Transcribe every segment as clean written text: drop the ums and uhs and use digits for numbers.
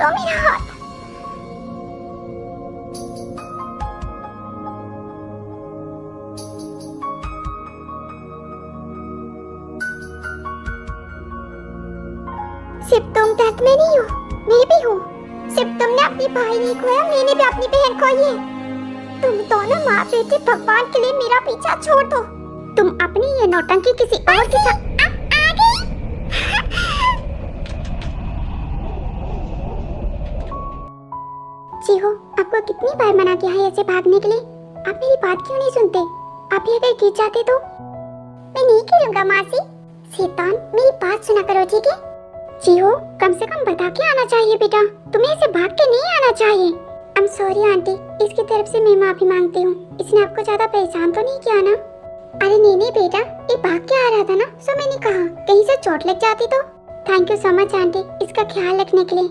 छोड़ो मेरा हाथ। सिर्फ तुम दर्द में नहीं हो, मैं भी हूँ। सिर्फ तुमने अपनी भाई नहीं खोया, मैंने भी अपनी बहन खोई है। तुम दोनों माँ बेटे भगवान के लिए मेरा पीछा छोड़ दो। तुम अपनी ये नौटंकी किसी और के साथ जी हो। आपको कितनी बार मना किया है ऐसे भागने के लिए? आप मेरी बात क्यों नहीं सुनते? आप ही अगर गिर जाते तो? मैं नहीं गिरूंगा मासी। शैतान, मेरी बात सुना करो, ठीक है? जी हो, कम से कम बता के आना चाहिए बेटा, तुम्हें ऐसे भाग के नहीं आना चाहिए। I'm sorry आंटी, इसकी तरफ से मैं माफी मांगती हूँ। इसने आपको ज्यादा परेशान तो नहीं किया ना? अरे नहीं बेटा, ये भाग के आ रहा था ना, सो मैंने कहा कहीं से चोट लग जाती तो। Thank you so much aunty, इसका ख्याल रखने के लिए।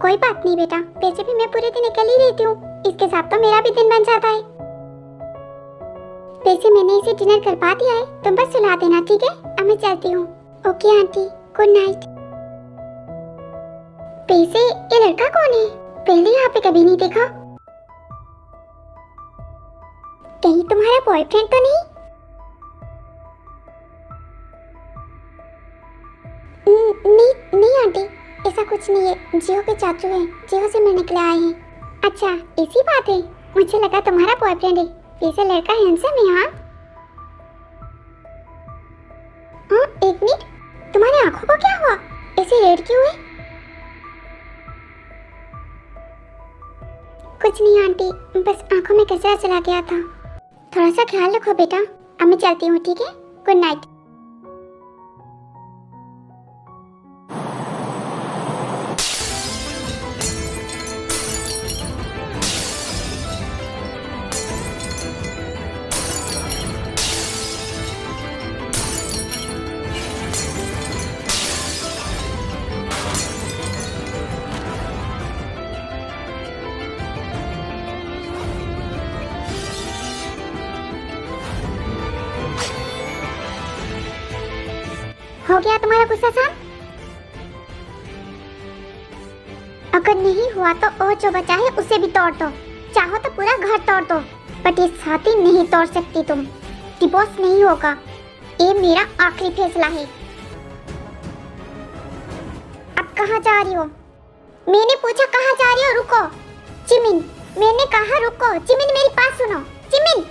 कोई बात नहीं बेटा, वैसे भी मैं पूरे दिन अकेली रहती हूँ, इसके साथ तो मेरा भी दिन बन जाता है। वैसे मैंने इसे डिनर करवा दिया है, तुम बस सुला देना, ठीक है? अब मैं चलती हूँ। Okay aunty, good night. वैसे ये लड़का कौन है? पहले यहाँ पे कभी नहीं देखा। कहीं तुम्हारा बॉयफ्रेंड तो नहीं? नहीं आंटी, ऐसा कुछ नहीं है। जियो के चाचू हैं, जियो से मिलने के लिए आए हैं। अच्छा, ऐसी बात है, मुझे लगा तुम्हारा बॉयफ्रेंड है। वैसे लड़का हैंडसम है। हाँ, एक मिनट, तुम्हारी आंखों को क्या हुआ? ऐसे रेड क्यों है? कुछ नहीं आंटी, बस आंखों में कचरा चला गया था। थोड़ा सा ख्याल रखो बेटा। अब मैं चलती हूँ, ठीक है? Good night. हो गया तुम्हारा गुस्सा शांत? अगर नहीं हुआ तो और जो बचा है उसे भी तोड़ दो। चाहो तो पूरा घर तोड़ दो, बट ये छाती नहीं तोड़ सकती तुम। डिवोर्स नहीं होगा, ये मेरा आखिरी फैसला है। अब कहाँ जा रही हो? मैंने पूछा कहाँ जा रही हो? रुको जिमिन, मैंने कहा रुको। जिमिन, मेरी बात सुनो। जिमिन,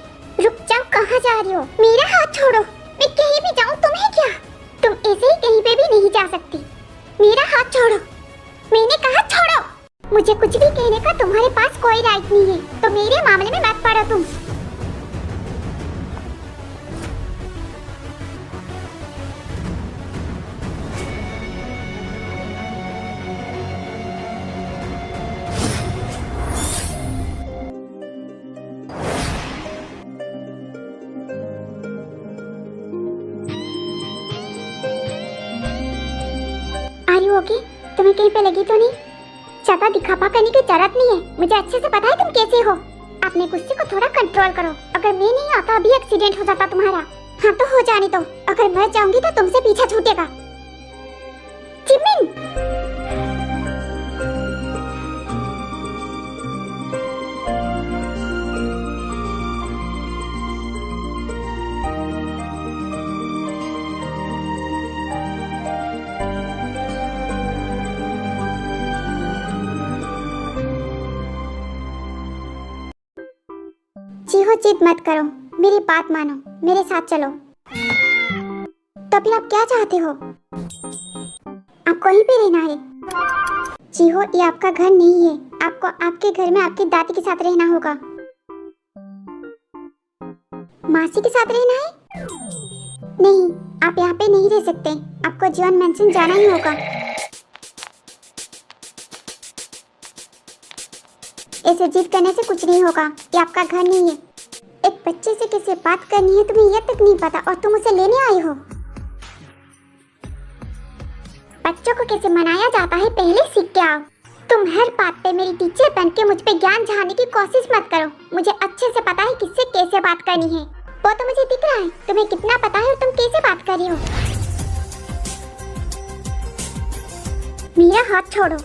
रुक जाओ, कहाँ जा रही हो? मेरा हाथ छोड़ो। मैं कहीं भी जाऊँ तुम्हें क्या? तुम ऐसे ही कहीं पे भी नहीं जा सकती। मेरा हाथ छोड़ो, मैंने कहा छोड़ो। मुझे कुछ भी कहने का तुम्हारे पास कोई राइट नहीं है, तो मेरे मामले में मत पड़ो तुम। ओके, तुम्हें कहीं पे लगी तो नहीं? ज्यादा दिखावा करने की जरूरत नहीं है, मुझे अच्छे से पता है तुम कैसे हो। अपने गुस्से को थोड़ा कंट्रोल करो। अगर मैं नहीं आता अभी एक्सीडेंट हो जाता तुम्हारा। हाँ तो हो जाने दो, अगर मर जाऊंगी तो तुमसे पीछा छूटेगा। जिमिन, जी हो, जिद मत करो, मेरी बात मानो, मेरे साथ चलो। तो फिर आप क्या चाहते हो? आपको यहीं पे रहना है? जी हो, ये आपका घर नहीं है। आपको आपके घर में आपकी दादी के साथ रहना होगा। मासी के साथ रहना है? नहीं, आप यहाँ पे नहीं रह सकते, आपको जीवन मेंशन जाना ही होगा। ऐसे जिद करने से कुछ नहीं होगा, ये आपका घर नहीं है। एक बच्चे से कैसे बात करनी है तुम्हें यह तक नहीं पता, और तुम उसे लेने आई हो। बच्चों को कैसे मनाया जाता है पहले सीख के आओ। तुम हर बात पे मेरी टीचर बन के मुझ पे ज्ञान झाड़ने की कोशिश मत करो। मुझे अच्छे से पता है किससे कैसे बात करनी है, वो तो मुझे दिख रहा है। तुम्हें कितना पता है और तुम कैसे बात कर रही हो। मेरा हाथ छोड़ो।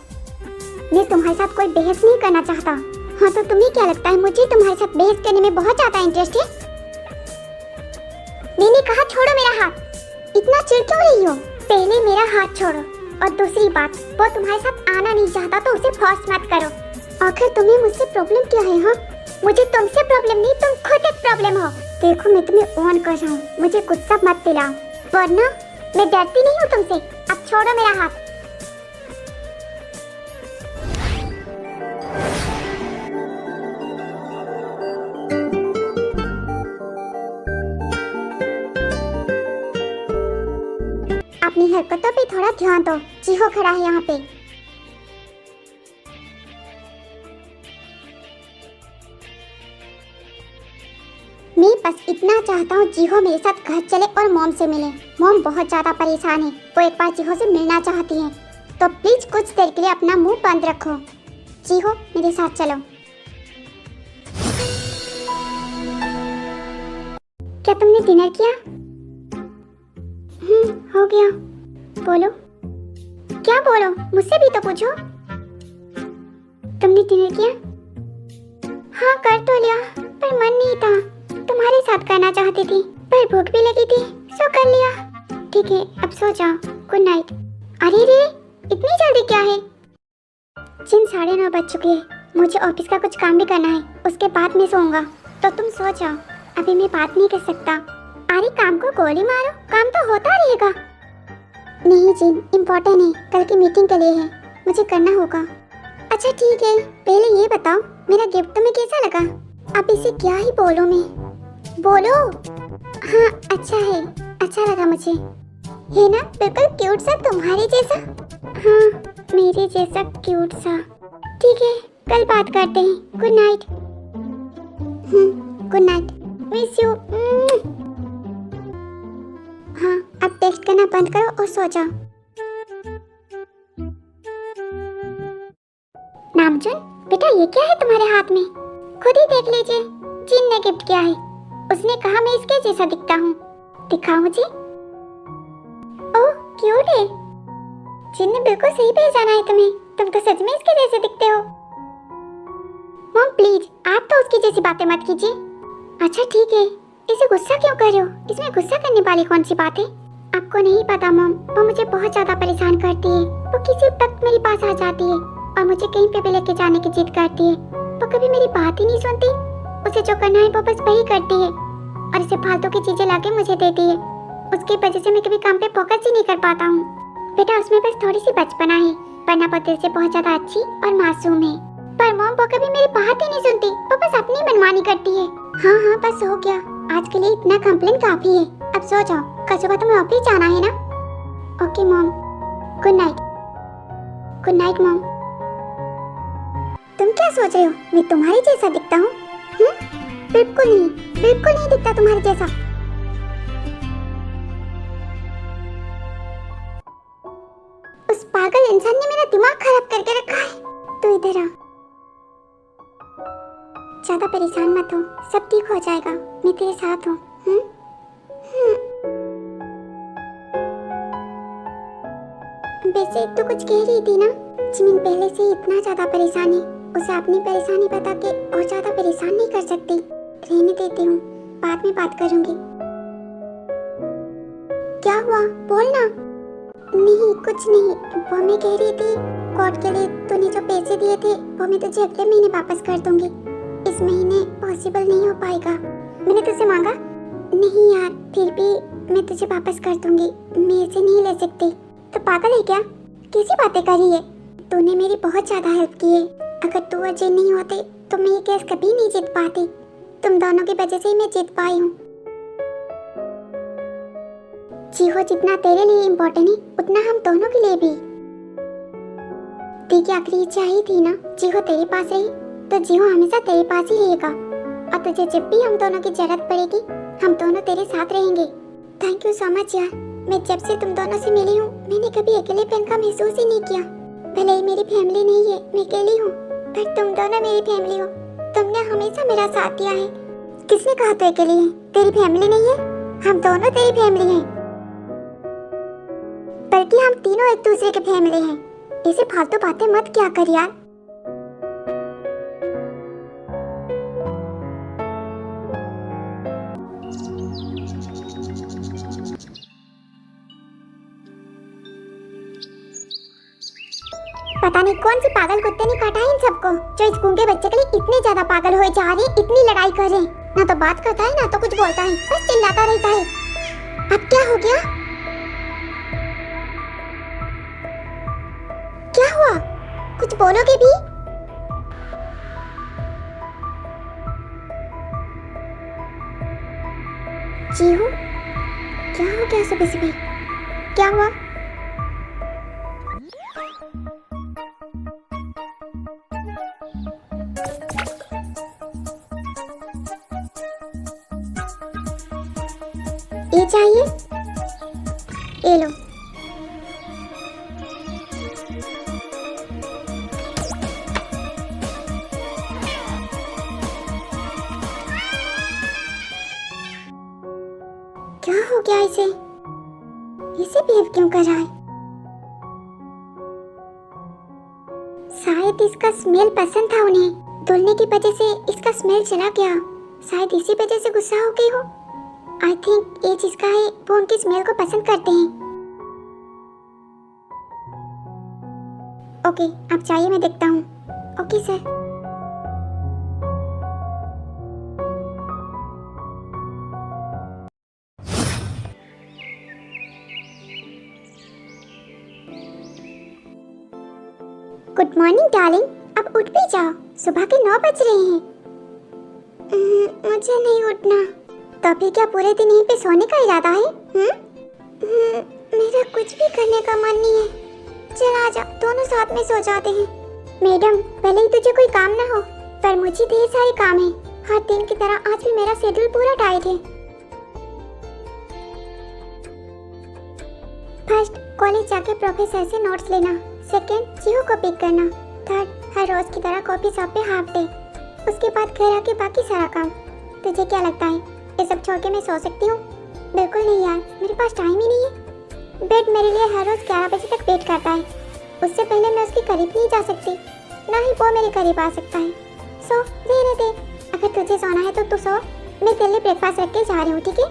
मैं तुम्हारे साथ कोई बहस नहीं करना चाहता। हाँ तो तुम्हें क्या लगता है मुझे तुम्हारे साथ बहस करने में बहुत ज्यादा इंटरेस्ट है? मैंने कहा छोड़ो मेरा हाथ। इतना चिढ़ क्यों रही हो? पहले मेरा हाथ छोड़ो, और दूसरी बात, वो तुम्हारे साथ आना नहीं चाहता तो उसे फोर्स मत करो। आखिर तुम्हें मुझसे प्रॉब्लम क्या है? हाँ मुझे तुमसे प्रॉब्लम नहीं, तुम खुद एक प्रॉब्लम हो। देखो मैं तुम्हें ऑन कर रहा हूँ, मुझे गुस्सा मत दिलाओ, वरना मैं डरती नहीं हूँ तुमसे। अब छोड़ो मेरा हाथ। अपनी हरकतों पे थोड़ा ध्यान दो। जीहो खड़ा है यहाँ पे। मैं बस इतना चाहता हूँ जीहो मेरे साथ घर चले और मॉम से मिले। मॉम बहुत ज्यादा परेशान है, वो एक बार जीहो से मिलना चाहती है, तो प्लीज कुछ देर के लिए अपना मुंह बंद रखो। जीहो मेरे साथ चलो। क्या तुमने डिनर किया? हो गया। बोलो। क्या बोलो? मुझसे भी तो पूछो। तुमने डिनर किया? हाँ कर तो लिया, पर मन नहीं था। तुम्हारे साथ करना चाहती थी, पर भूख भी लगी थी, सो कर लिया। ठीक है अब सो जाओ, गुड नाइट। अरे रे इतनी जल्दी क्या है? जिन 9:30 बज चुके हैं, मुझे ऑफिस का कुछ काम भी करना है, उसके बाद मैं सोऊंगा। तो तुम सो जाओ, अभी मैं बात नहीं कर सकता। अरे काम को गोली मारो, काम तो होता रहेगा। नहीं जिन, इम्पोर्टेंट है, कल की मीटिंग के लिए है, मुझे करना होगा। अच्छा ठीक है, पहले ये बताओ मेरा गिफ्ट तुम्हें कैसा लगा? अब इसे क्या ही बोलूं मैं? बोलो। हाँ अच्छा है, अच्छा लगा मुझे। है ना बिल्कुल क्यूट सा, तुम्हारे जैसा। हाँ मेरे जैसा क्यूट सा। ठीक है कल बात करते हैं, good night. Good night, miss you. हाँ अब टेक्स्ट करना बंद करो और सो जाओ। नामजुन बेटा ये क्या है तुम्हारे हाथ में? खुद ही देख लीजिए, जिन ने गिफ्ट किया है। उसने कहा मैं इसके जैसा दिखता हूँ। दिखाओ मुझे। ओह क्यूट है। जिन ने बिल्कुल सही पहचाना है तुम्हें, तुम तो सच में इसके जैसे दिखते हो। मॉम प्लीज आप तो उसकी जैसी बातें मत कीजिए। अच्छा ठीक है, इसे गुस्सा क्यों कर रहे हो? इसमें गुस्सा करने वाली कौन सी बात है? आपको नहीं पता मॉम, वो मुझे बहुत ज्यादा परेशान करती है। वो किसी वक्त मेरे पास आ जाती है और मुझे कहीं पे भी लेके जाने की जिद करती है। वो कभी मेरी बात ही नहीं सुनती। उसे जो करना है वो बस वही करती है और इसे फालतू की चीजें लाके मुझे देती है। उसकी वजह से मैं कभी काम पे फोकस ही नहीं कर पाता हूँ। बेटा उसमें बस थोड़ी सी बचपना है, वरना वो दिल से बहुत ज्यादा अच्छी और मासूम है। पर मॉम वो कभी मेरी बात ही नहीं सुनती, वो बस अपनी मनमानी करती है। हाँ बस हो गया, आज के लिए इतना कंप्लेन काफी है। अब सो जाओ, कल सुबह तुम्हें ऑफिस जाना है ना। Okay mom, good night. Good night mom. तुम क्या सोच रहे हो मैं तुम्हारे जैसा दिखता हूँ? बिल्कुल नहीं, बिल्कुल नहीं दिखता तुम्हारे जैसा। उस पागल इंसान ने मेरा दिमाग खराब करके रखा है। तू इधर आ। ज्यादा परेशान मत हो, सब ठीक हो जाएगा, मैं तेरे साथ हूँ। वैसे तो कुछ कह रही थी ना, जिमिन पहले से ही इतना ज्यादा परेशान है, उसे अपनी परेशानी बता के और ज्यादा परेशान नहीं कर सकती। रहने देती हूँ, बाद में बात करूंगी। क्या हुआ बोलना। नहीं कुछ नहीं, वो मैं कह रही थी कोर्ट के लिए तूने जो पैसे दिए थे वो मैं तुझे अगले महीने वापस कर दूंगी। इस महीने पॉसिबल नहीं हो पाएगा। मैंने तुझसे मांगा। नहीं यार, फिर भी मैं तुझे वापस कर दूंगी, मैं ऐसे नहीं ले सकती। तो पागल है क्या? कैसी बातें कर रही है? तूने मेरी बहुत ज्यादा हेल्प की है। अगर तू और जिन नहीं होते तो मैं ये केस कभी नहीं जीत पाती। तुम दोनों की वजह से ही मैं जीत पाई हूँ। जीहो जितना तेरे लिए इम्पोर्टेंट है उतना हम दोनों के लिए भी। दी की आखिरी इच्छा ही थी ना, जीहो तेरे पास रही तो जीहो हमेशा तेरे पास ही रहेगा। और तुझे जब भी हम दोनों की जरूरत पड़ेगी हम दोनों तेरे साथ रहेंगे। थैंक यू सो मच यार। मैं जब से तुम दोनों से मिली हूँ मैंने कभी अकेलेपन का महसूस ही नहीं किया। भले ही मेरी फैमिली नहीं है, मैं अकेली हूँ, पर तुम दोनों मेरी फैमिली हो। तुमने हमेशा मेरा साथ दिया है। किसने कहा तू अकेली है? तेरी फैमिली नहीं है, हम दोनों तेरी फैमिली हैं। बल्कि हम तीनों एक दूसरे के फैमिली हैं। ऐसे फालतू बातें मत क्या कर यार। पता नहीं कौन सी पागल कुत्ते ने काटा है इन सबको, जो इस गूंगे बच्चे के लिए इतने ज्यादा पागल हो जा रहे हैं, इतनी लड़ाई कर रहे हैं। ना तो बात करता है ना तो कुछ बोलता है, बस चिल्लाता रहता है। अब क्या हो गया? क्या हुआ? कुछ बोलोगे भी? जीहू, क्या हो गया सुबह सुबह? क्या हुआ? ये चाहिए, ये लो। क्या हो गया इसे? इसे बिहेव क्यों कर रहा है? शायद इसका स्मेल पसंद था उन्हें, धुलने की वजह से इसका स्मेल चला गया। शायद इसी वजह से गुस्सा हो गई हो। आई थिंक ये जिसका है वो उनकी स्मेल को पसंद करते हैं। ओके, आप चाहिए मैं देखता हूँ। Okay sir. Good morning darling, अब उठ भी जाओ, सुबह के 9 बज रहे हैं। मुझे नहीं उठना। तो फिर क्या पूरे दिन यहीं पे सोने का इरादा है? मेरा कुछ भी करने का मन नहीं है। चल आजा, दोनों साथ में सो जाते हैं। मैडम, भले ही तुझे कोई काम ना हो, पर मुझे ढेर सारे काम है। हर दिन की तरह आज भी मेरा शेड्यूल पूरा टाइट है। फर्स्ट, कॉलेज जाके प्रोफेसर से नोट्स लेना। सेकेंड, जीहू को पिक करना। थर्ड, हर रोज की तरह कॉफी शॉप पे हाफ डे। उसके बाद घर आके बाकी सारा काम। तुझे क्या लगता है ये सब छोड़ के मैं सो सकती हूँ? बिल्कुल नहीं यार, मेरे पास टाइम ही नहीं है। बेड मेरे लिए हर रोज 11 बजे तक वेट करता है। उससे पहले मैं उसके करीब नहीं जा सकती, ना ही वो मेरे करीब आ सकता है। सो रहने दे, अगर तुझे सोना है तो तू सो। मैं तेरे लिए ब्रेकफास्ट रख के जा रही हूँ, ठीक है?